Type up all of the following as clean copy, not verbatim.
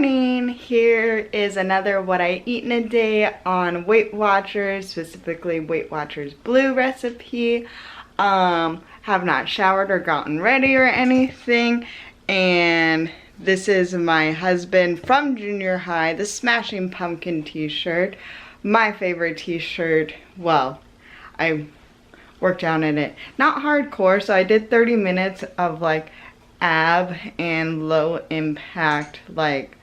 morning. Here is another what I eat in a day on Weight Watchers, specifically Weight Watchers Blue recipe. Have not showered or gotten ready or anything, and this is my husband from junior high, the Smashing Pumpkin t-shirt, my favorite t-shirt. Well, I worked down in it, not hardcore, so I did 30 minutes of like ab and low impact like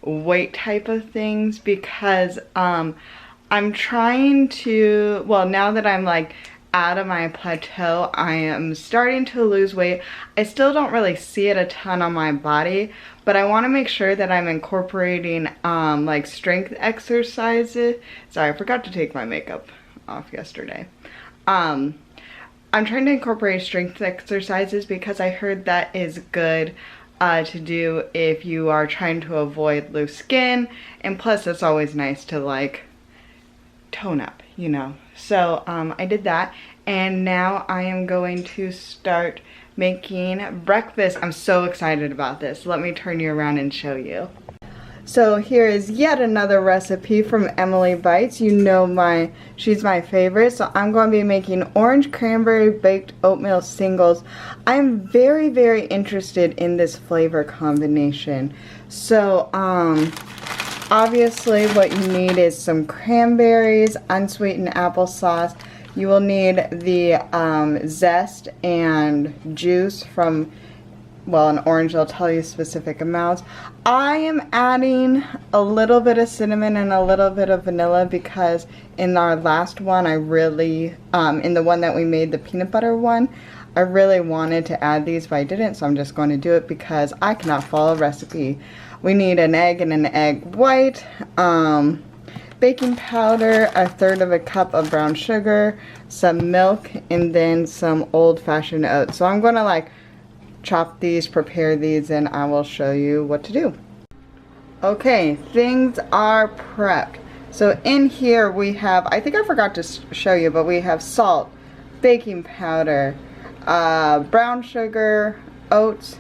weight type of things, because I'm trying to, well, now that I'm like out of my plateau, I am starting to lose weight. I still don't really see it a ton on my body, but I want to make sure that I'm incorporating like strength exercises. Sorry, I forgot to take my makeup off yesterday. I'm trying to incorporate strength exercises because I heard that is good to do if you are trying to avoid loose skin, and plus it's always nice to like tone up, you know. So I did that, and now I am going to start making breakfast. I'm so excited about this. Let me turn you around and show you. So here is yet another recipe from Emily Bites. You know she's my favorite. So I'm going to be making orange cranberry baked oatmeal singles. I'm very, very interested in this flavor combination. So obviously what you need is some cranberries, unsweetened applesauce. You will need the zest and juice from, well, an orange, I'll tell you specific amounts. I am adding a little bit of cinnamon and a little bit of vanilla because in our last one, I really, in the one that we made, the peanut butter one, I really wanted to add these, but I didn't, so I'm just going to do it because I cannot follow a recipe. We need an egg and an egg white, baking powder, 1/3 of a cup of brown sugar, some milk, and then some old-fashioned oats. So I'm going to like chop these, prepare these, and I will show you what to do. Okay, things are prepped. So in here we have, I think I forgot to show you, but we have salt, baking powder, brown sugar, oats,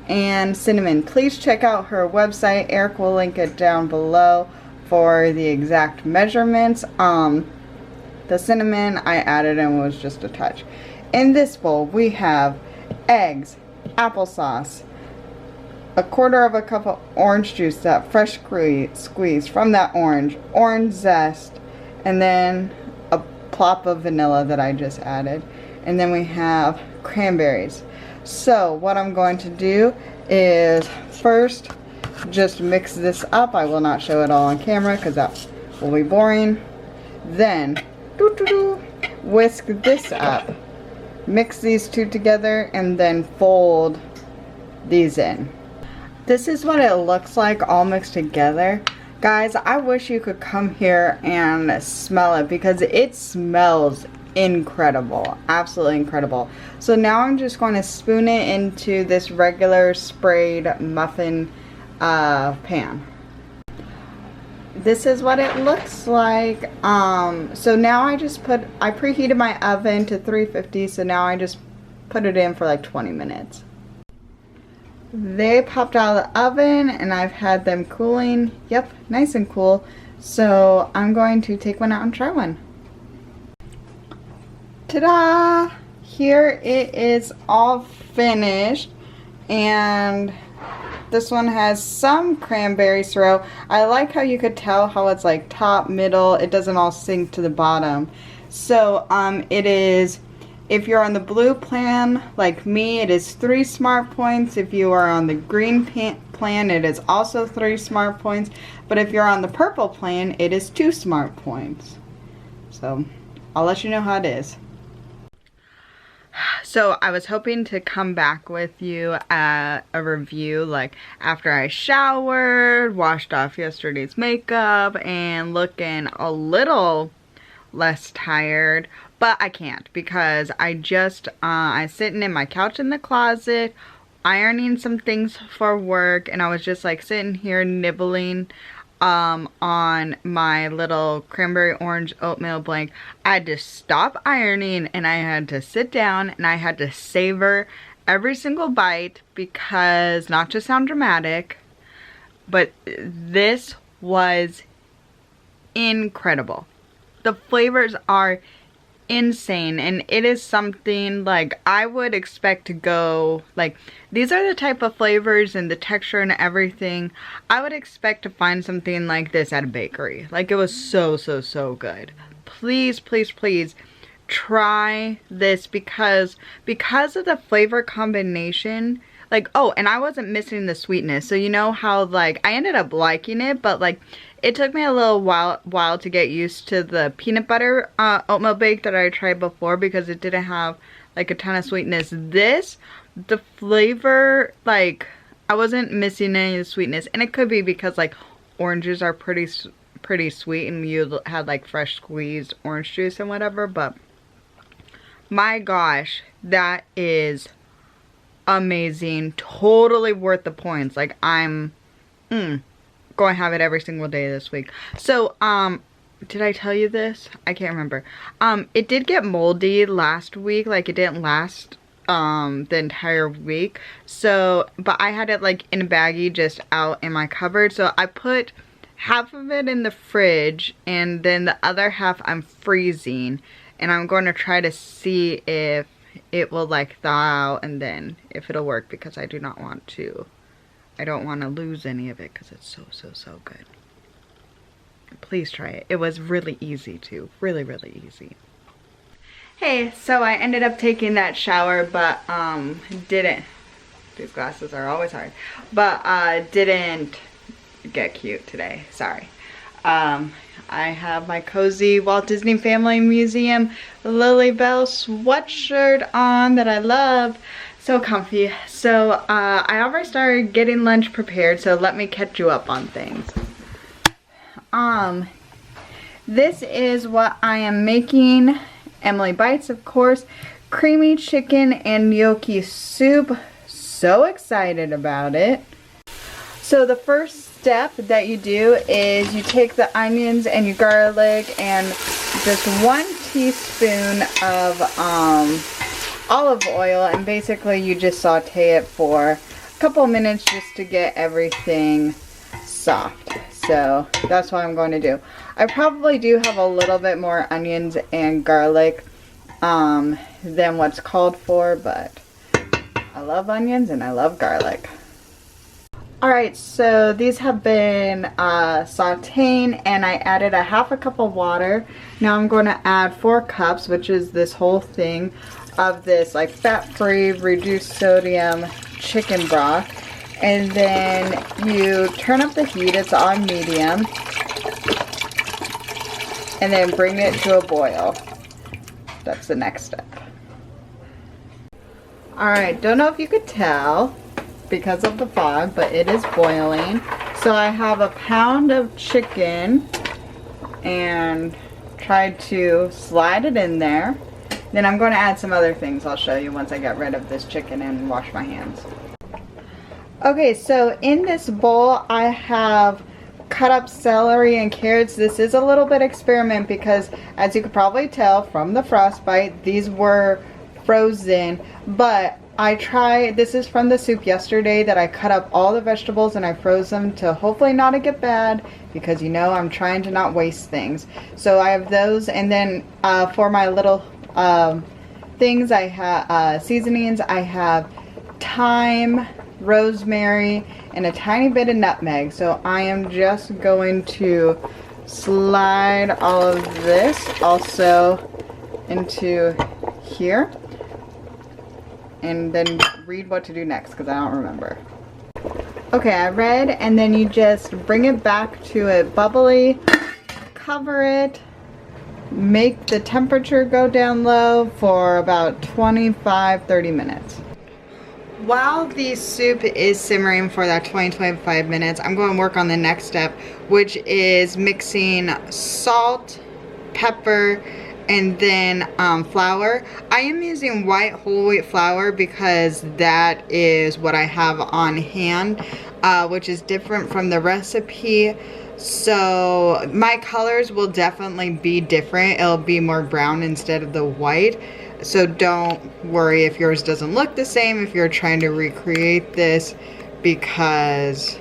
and cinnamon. Please check out her website. Eric will link it down below for the exact measurements. The cinnamon I added and was just a touch. In this bowl we have eggs, applesauce, 1/4 of a cup of orange juice, that fresh squeeze from that orange zest, and then a plop of vanilla that I just added, and then we have cranberries. So what I'm going to do is first just mix this up. I will not show it all on camera because that will be boring. Then whisk this up. Mix these two together and then fold these in. This is what it looks like all mixed together. Guys, I wish you could come here and smell it because it smells incredible. Absolutely incredible. So now I'm just going to spoon it into this regular sprayed muffin pan. This is what it looks like. So now I preheated my oven to 350, so now I just put it in for like 20 minutes. They popped out of the oven and I've had them cooling. Yep, nice and cool. So I'm going to take one out and try one. Ta-da! Here it is all finished, and this one has some cranberry syrup. I like how you could tell how it's like top, middle, it doesn't all sink to the bottom. So it is, if you're on the blue plan like me, it is 3 smart points. If you are on the green plan, it is also 3 smart points. But if you're on the purple plan, it is 2 smart points. So I'll let you know how it is. So I was hoping to come back with you at a review like after I showered, washed off yesterday's makeup, and looking a little less tired, but I can't because I just I'm sitting in my couch in the closet ironing some things for work, and I was just like sitting here nibbling on my little cranberry orange oatmeal blank. I had to stop ironing and I had to sit down and I had to savor every single bite because, not to sound dramatic, but this was incredible. The flavors are insane, and it is something like I would expect to go, like, these are the type of flavors and the texture and everything I would expect to find something like this at a bakery. Like, it was so good. Please, please, please try this because of the flavor combination. Like, oh, and I wasn't missing the sweetness. So you know how, like, I ended up liking it, but like it took me a little while to get used to the peanut butter oatmeal bake that I tried before, because it didn't have like a ton of sweetness. This, the flavor, like, I wasn't missing any of the sweetness, and it could be because like oranges are pretty sweet and you had like fresh squeezed orange juice and whatever, but my gosh, that is amazing. Totally worth the points. Like, I'm going to have it every single day this week. So, did I tell you this? I can't remember. It did get moldy last week. Like, it didn't last the entire week. So, but I had it like in a baggie just out in my cupboard. So I put half of it in the fridge and then the other half I'm freezing. And I'm going to try to see if it will like thaw out and then if it'll work, because I don't want to lose any of it because it's so good. Please try it. It was really easy too. Really easy. Hey, so I ended up taking that shower, but didn't. These glasses are always hard. But didn't get cute today. Sorry. I have my cozy Walt Disney Family Museum Lily Bell sweatshirt on that I love. So comfy. So I already started getting lunch prepared, so let me catch you up on things. This is what I am making. Emily Bites, of course. Creamy chicken and gnocchi soup. So excited about it. So the first step that you do is you take the onions and your garlic and just 1 teaspoon of olive oil, and basically you just saute it for a couple minutes just to get everything soft. So that's what I'm going to do. I probably do have a little bit more onions and garlic than what's called for, but I love onions and I love garlic. Alright, so these have been sauteing, and I added a half a cup of water. Now I'm going to add 4 cups, which is this whole thing of this like fat-free, reduced sodium chicken broth. And then you turn up the heat, it's on medium, and then bring it to a boil. That's the next step. Alright, don't know if you could tell because of the fog, but it is boiling. So I have a pound of chicken and tried to slide it in there. Then I'm going to add some other things I'll show you once I get rid of this chicken and wash my hands. Okay, so in this bowl I have cut up celery and carrots. This is a little bit experiment because, as you could probably tell from the frostbite, these were frozen, but this is from the soup yesterday that I cut up all the vegetables and I froze them to hopefully not get bad, because you know I'm trying to not waste things. So I have those, and then for my little things I have seasonings, I have thyme, rosemary, and a tiny bit of nutmeg. So I am just going to slide all of this also into here and then read what to do next because I don't remember. Okay, I read, and then you just bring it back to a bubbly, cover it, make the temperature go down low for about 25-30 minutes. While the soup is simmering for that 20-25 minutes, I'm going to work on the next step, which is mixing salt, pepper, and then flour. I am using white whole wheat flour because that is what I have on hand, which is different from the recipe. So my colors will definitely be different. It'll be more brown instead of the white. So don't worry if yours doesn't look the same if you're trying to recreate this, because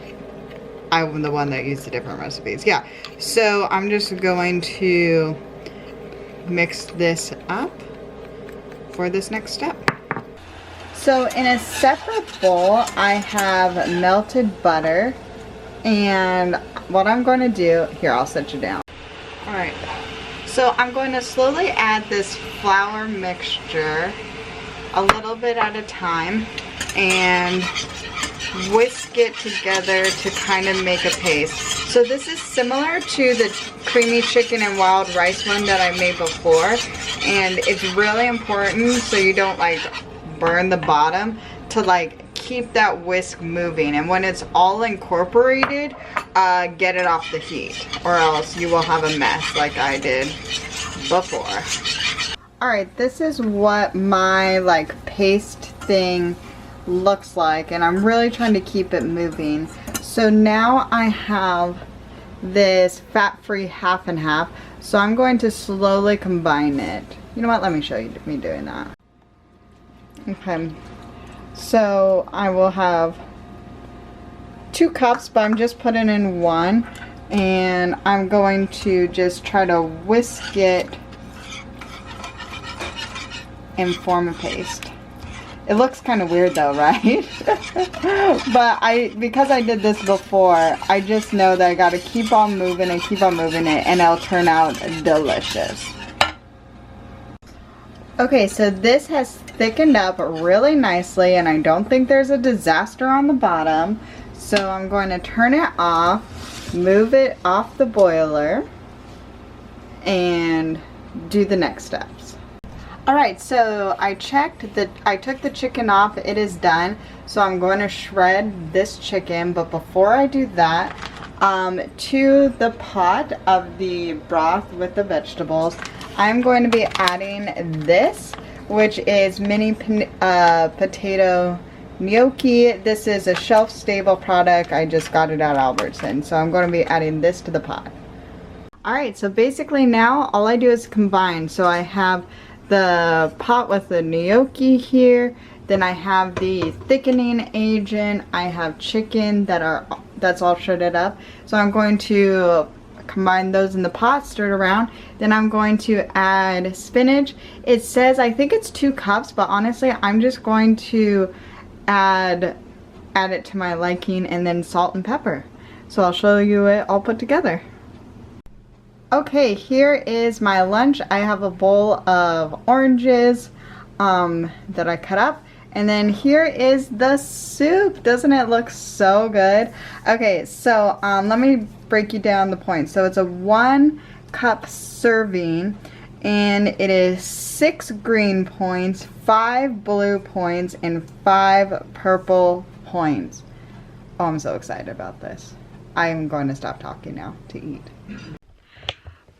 I'm the one that used the different recipes. Yeah, so I'm just going to mix this up for this next step. So in a separate bowl, I have melted butter, and what I'm going to do, here, I'll set you down. All right, so I'm going to slowly add this flour mixture a little bit at a time and whisk it together to kind of make a paste. So this is similar to the creamy chicken and wild rice one that I made before, and it's really important so you don't like burn the bottom to like keep that whisk moving, and when it's all incorporated, get it off the heat or else you will have a mess like I did before. Alright, this is what my like paste thing looks like, and I'm really trying to keep it moving. So now I have this fat-free half and half, so I'm going to slowly combine it. You know what, let me show you me doing that. Okay, so I will have 2 cups, but I'm just putting in 1, and I'm going to just try to whisk it and form a paste. It looks kind of weird though, right? But because I did this before, I just know that I gotta keep on moving and keep on moving it, and it'll turn out delicious. Okay, so this has thickened up really nicely, and I don't think there's a disaster on the bottom. So I'm going to turn it off, move it off the boiler, and do the next steps. Alright, so I took the chicken off, it is done. So I'm going to shred this chicken, but before I do that, to the pot of the broth with the vegetables, I'm going to be adding this, which is mini potato gnocchi. This is a shelf-stable product. I just got it at Albertsons. So I'm going to be adding this to the pot. Alright, so basically now all I do is combine. So I have the pot with the gnocchi here, then I have the thickening agent, I have chicken that's all shredded up. So I'm going to combine those in the pot, stir it around. Then I'm going to add spinach. It says, I think it's 2 cups, but honestly I'm just going to add it to my liking, and then salt and pepper. So I'll show you it all put together. Okay, here is my lunch. I have a bowl of oranges that I cut up. And then here is the soup. Doesn't it look so good? Okay, so let me break you down the points. So it's a 1 cup serving, and it is 6 green points, 5 blue points, and 5 purple points. Oh, I'm so excited about this. I'm going to stop talking now to eat.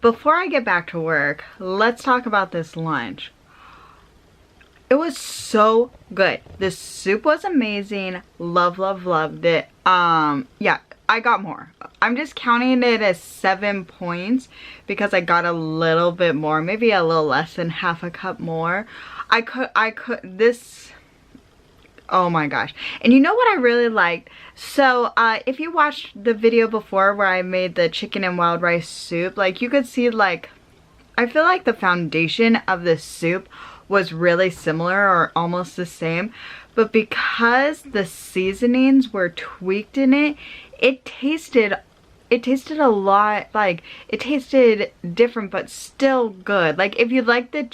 Before I get back to work, let's talk about this lunch. It was so good. The soup was amazing. Love, love, loved it. Yeah, I got more. I'm just counting it as 7 points because I got a little bit more, maybe a little less than half a cup more. Oh my gosh. And you know what I really liked? So if you watched the video before where I made the chicken and wild rice soup, like you could see, like, I feel like the foundation of the soup was really similar or almost the same, but because the seasonings were tweaked in it, it tasted a lot, like, it tasted different but still good. Like, if you like the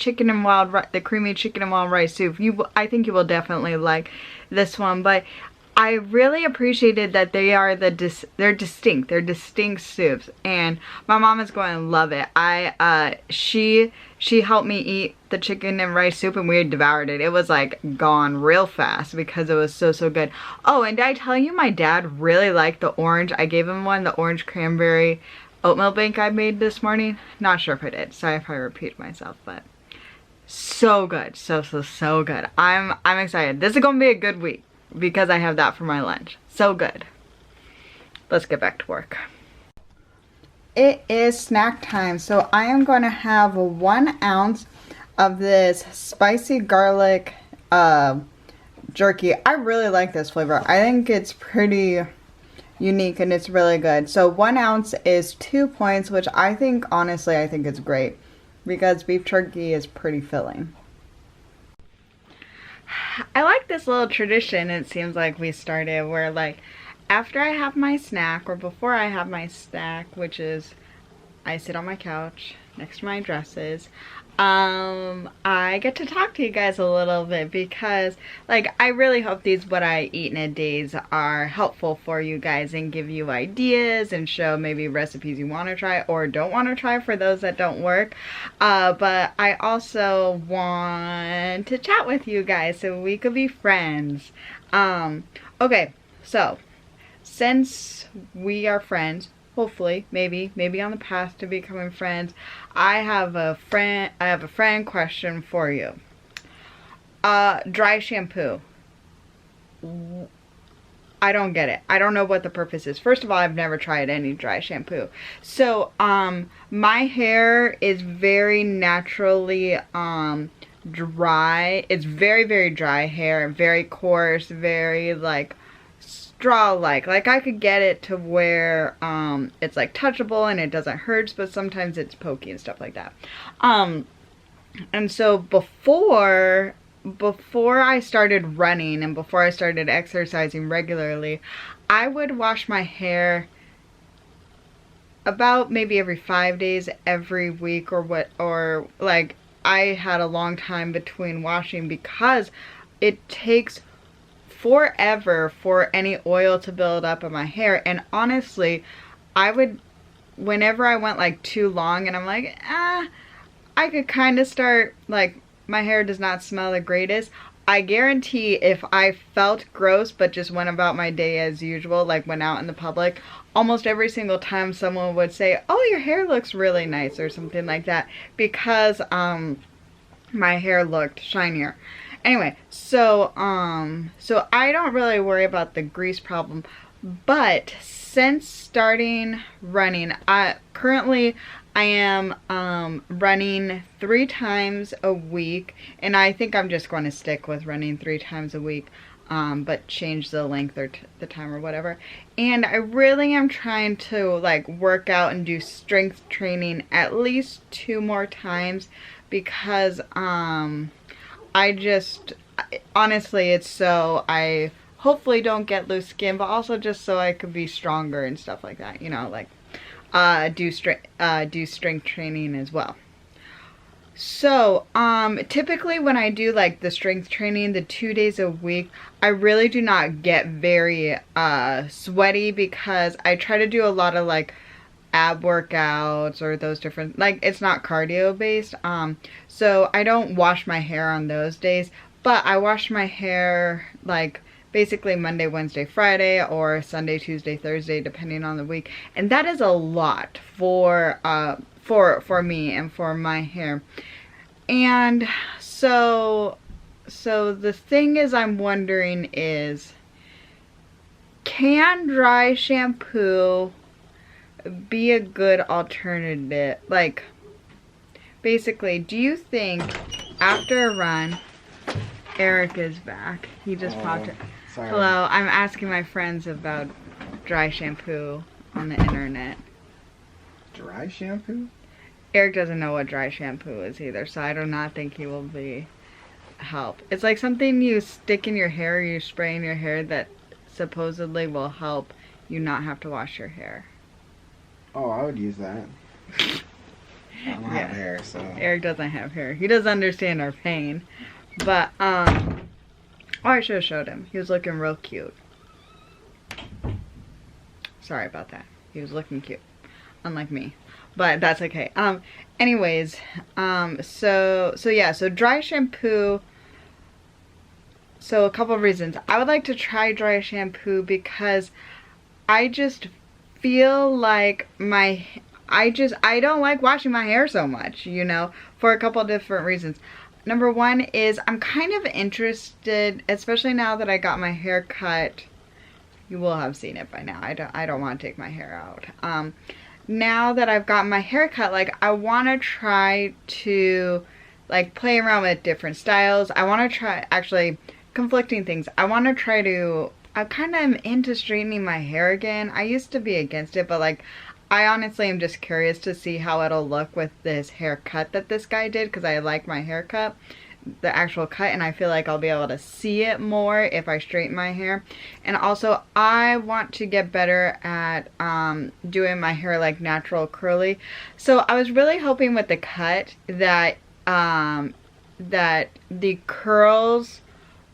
creamy chicken and wild rice soup, I think you will definitely like this one. But I really appreciated that they're distinct soups, and my mom is going to love it. She helped me eat the chicken and rice soup, and we devoured it. It was like gone real fast because it was so good. Oh, and did I tell you my dad really liked the orange? I gave him the orange cranberry oatmeal bake I made this morning. Not sure if I did. Sorry if I repeat myself, but so good. So good. I'm excited. This is gonna be a good week because I have that for my lunch. So good. Let's get back to work. It is snack time, so I am going to have 1 ounce of this spicy garlic jerky. I really like this flavor. I think it's pretty unique and it's really good. So 1 ounce is 2 points, which I think, honestly, I think is great because beef jerky is pretty filling. I like this little tradition it seems like we started where like after I have my snack or before I have my snack, which is I sit on my couch next to my dresses, I get to talk to you guys a little bit because like I really hope these what I eat in a days are helpful for you guys and give you ideas and show maybe recipes you want to try or don't want to try for those that don't work, but I also want to chat with you guys so we could be friends. Okay, so since we are friends, hopefully, maybe on the path to becoming friends, I have a friend question for you. Dry shampoo. I don't get it. I don't know what the purpose is. First of all, I've never tried any dry shampoo. So, my hair is very naturally, dry. It's very, very dry hair, very coarse, very like straw-like. Like I could get it to where it's like touchable and it doesn't hurt, but sometimes it's pokey and stuff like that. And so before I started running and before I started exercising regularly, I would wash my hair about maybe every 5 days, every week or like I had a long time between washing because it takes forever for any oil to build up in my hair. And honestly, I would, whenever I went like too long and I'm like, I could kind of start, like my hair does not smell the greatest. I guarantee if I felt gross but just went about my day as usual, like went out in the public, almost every single time someone would say, oh, your hair looks really nice or something like that, because my hair looked shinier. Anyway, so I don't really worry about the grease problem, but since starting running, currently I am running 3 times a week, and I think I'm just going to stick with running 3 times a week, but change the length or the time or whatever. And I really am trying to like work out and do strength training at least 2 more times because I just, honestly, it's so I hopefully don't get loose skin, but also just so I could be stronger and stuff like that, you know, like do strength training as well. So typically when I do like the strength training the 2 days a week, I really do not get very sweaty because I try to do a lot of like ab workouts or those different, like it's not cardio based, so I don't wash my hair on those days, but I wash my hair like basically Monday, Wednesday, Friday, or Sunday, Tuesday, Thursday, depending on the week, and that is a lot for me and for my hair. And so the thing is, I'm wondering is, can dry shampoo be a good alternative? Like, basically, do you think after a run, Eric is back. He just popped in. Sorry. Hello, I'm asking my friends about dry shampoo on the internet. Dry shampoo? Eric doesn't know what dry shampoo is either, so I do not think he will be help. It's like something you stick in your hair, or you spray in your hair that supposedly will help you not have to wash your hair. Oh, I would use that. I don't have hair, so. Eric doesn't have hair. He doesn't understand our pain. But, oh, I should have showed him. He was looking real cute. Sorry about that. He was looking cute. Unlike me. But that's okay. Anyways, so dry shampoo. So a couple of reasons. I would like to try dry shampoo because I just feel like I don't like washing my hair so much, you know, for a couple of different reasons. Number one is I'm kind of interested, especially now that I got my hair cut. You will have seen it by now. I don't want to take my hair out. Now that I've got my hair cut, like I want to try to like play around with different styles. I want to try, actually, conflicting things. I want to try to I kind of am into straightening my hair again. I used to be against it, but like, I honestly am just curious to see how it'll look with this haircut that this guy did, because I like my haircut, the actual cut, and I feel like I'll be able to see it more if I straighten my hair. And also, I want to get better at doing my hair like natural curly. So I was really hoping with the cut that that the curls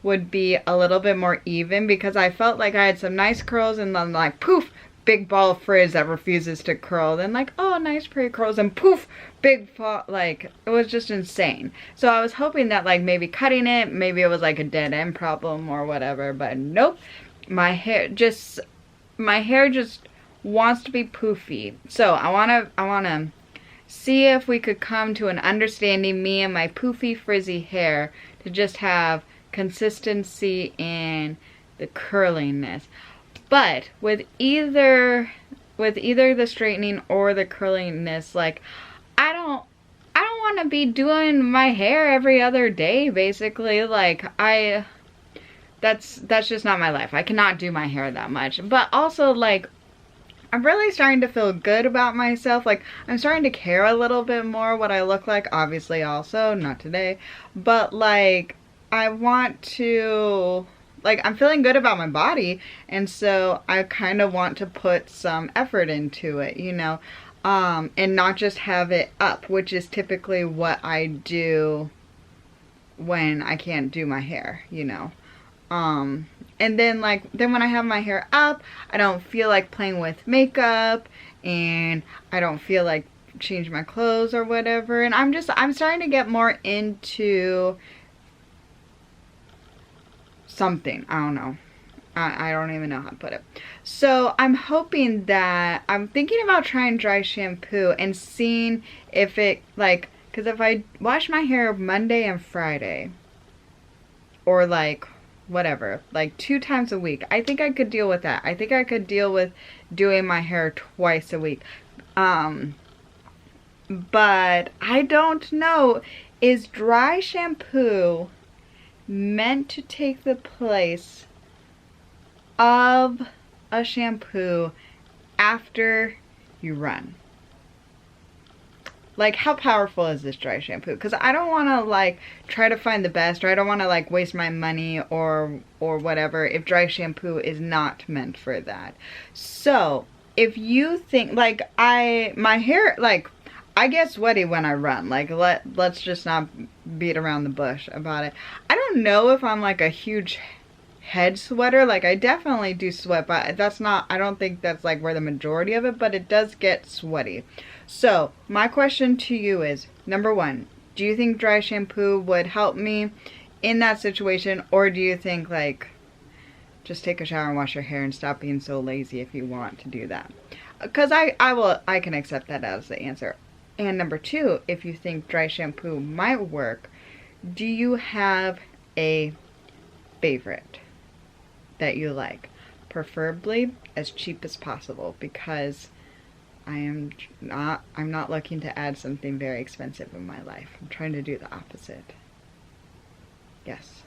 would be a little bit more even, because I felt like I had some nice curls and then like poof, big ball of frizz that refuses to curl, then like, oh, nice pretty curls, and poof, big fall. Like, it was just insane. So I was hoping that like maybe cutting it, maybe it was like a dead end problem or whatever, but nope. My hair just wants to be poofy. So I wanna see if we could come to an understanding, me and my poofy frizzy hair, to just have consistency in the curliness. But with either the straightening or the curliness, like, I don't want to be doing my hair every other day, basically. Like, that's just not my life. I cannot do my hair that much. But also, like, I'm really starting to feel good about myself. Like, I'm starting to care a little bit more what I look like. Obviously, also, not today. But, like, I want to, like, I'm feeling good about my body, and so I kind of want to put some effort into it, you know, and not just have it up, which is typically what I do when I can't do my hair, you know. And then when I have my hair up, I don't feel like playing with makeup, and I don't feel like changing my clothes or whatever, and I'm starting to get more into something. I don't know. I don't even know how to put it. So I'm hoping that, I'm thinking about trying dry shampoo and seeing if it, like, because if I wash my hair Monday and Friday, or like whatever, like 2 times a week, I think I could deal with that. I think I could deal with doing my hair twice a week. But I don't know, is dry shampoo meant to take the place of a shampoo after you run? Like, how powerful is this dry shampoo? Because I don't want to like try to find the best, or I don't want to like waste my money or whatever if dry shampoo is not meant for that. So if you think, like, my hair, like, I get sweaty when I run. Like, let's just not beat around the bush about it. I don't know if I'm like a huge head sweater. Like, I definitely do sweat, but that's not, I don't think that's like where the majority of it, but it does get sweaty. So my question to you is, number 1, do you think dry shampoo would help me in that situation, or do you think like just take a shower and wash your hair and stop being so lazy if you want to do that? Because I can accept that as the answer. And number 2, if you think dry shampoo might work, do you have a favorite that you like? Preferably as cheap as possible, because I'm not looking to add something very expensive in my life. I'm trying to do the opposite. Yes.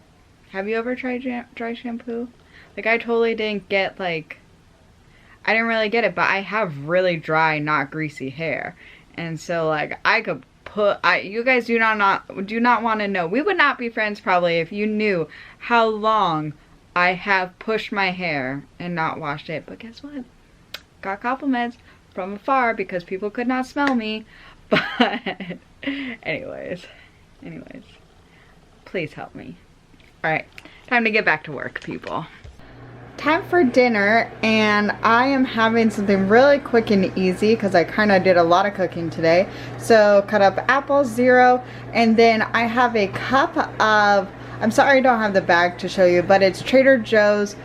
Have you ever tried dry shampoo? Like, I totally didn't get, like, I didn't really get it, but I have really dry, not greasy hair. And so, like, I could put, you guys do not want to know. We would not be friends probably if you knew how long I have pushed my hair and not washed it. But guess what? Got compliments from afar because people could not smell me. But anyways, please help me. All right, time to get back to work, people. Time for dinner, and I am having something really quick and easy because I kind of did a lot of cooking today. So cut up apples, 0, and then I have a cup of, I'm sorry I don't have the bag to show you, but it's Trader Joe's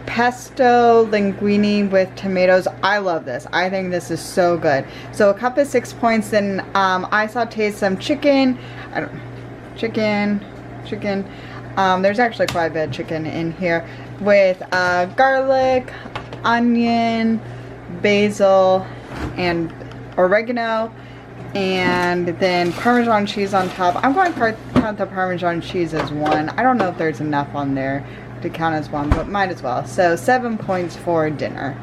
pesto linguine with tomatoes. I love this. I think this is so good. So a cup is 6 points. Then I sauteed some chicken. There's actually quite a bit of chicken in here with garlic, onion, basil, and oregano, and then Parmesan cheese on top. I'm going count the Parmesan cheese as one. I don't know if there's enough on there to count as one, but might as well. So 7 points for dinner.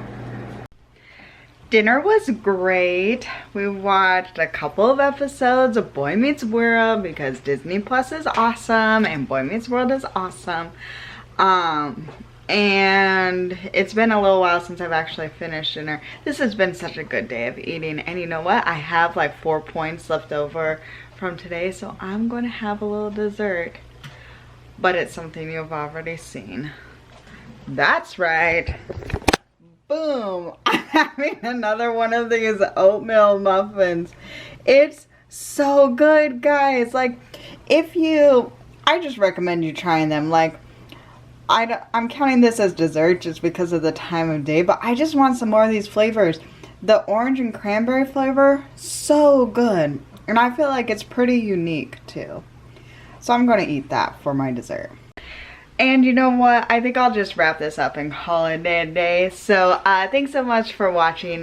Dinner was great. We watched a couple of episodes of Boy Meets World because Disney Plus is awesome and Boy Meets World is awesome. And it's been a little while since I've actually finished dinner. This has been such a good day of eating, and you know what? I have like 4 points left over from today, so I'm going to have a little dessert. But it's something you've already seen. That's right. Boom! I'm having another one of these oatmeal muffins. It's so good, guys. Like, I just recommend you trying them. Like, I'm counting this as dessert just because of the time of day, but I just want some more of these flavors. The orange and cranberry flavor, so good. And I feel like it's pretty unique too. So I'm going to eat that for my dessert. And you know what? I think I'll just wrap this up and call it a day. So thanks so much for watching.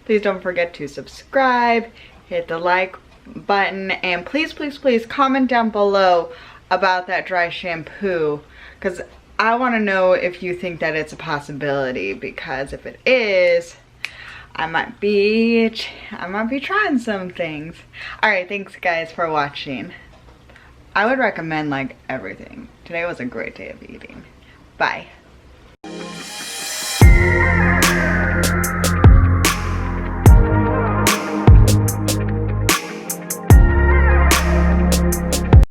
Please don't forget to subscribe, hit the like button, and please, please, please comment down below about that dry shampoo, because I want to know if you think that it's a possibility, because if it is, I might be trying some things. Alright, thanks guys for watching. I would recommend like everything. Today was a great day of eating. Bye.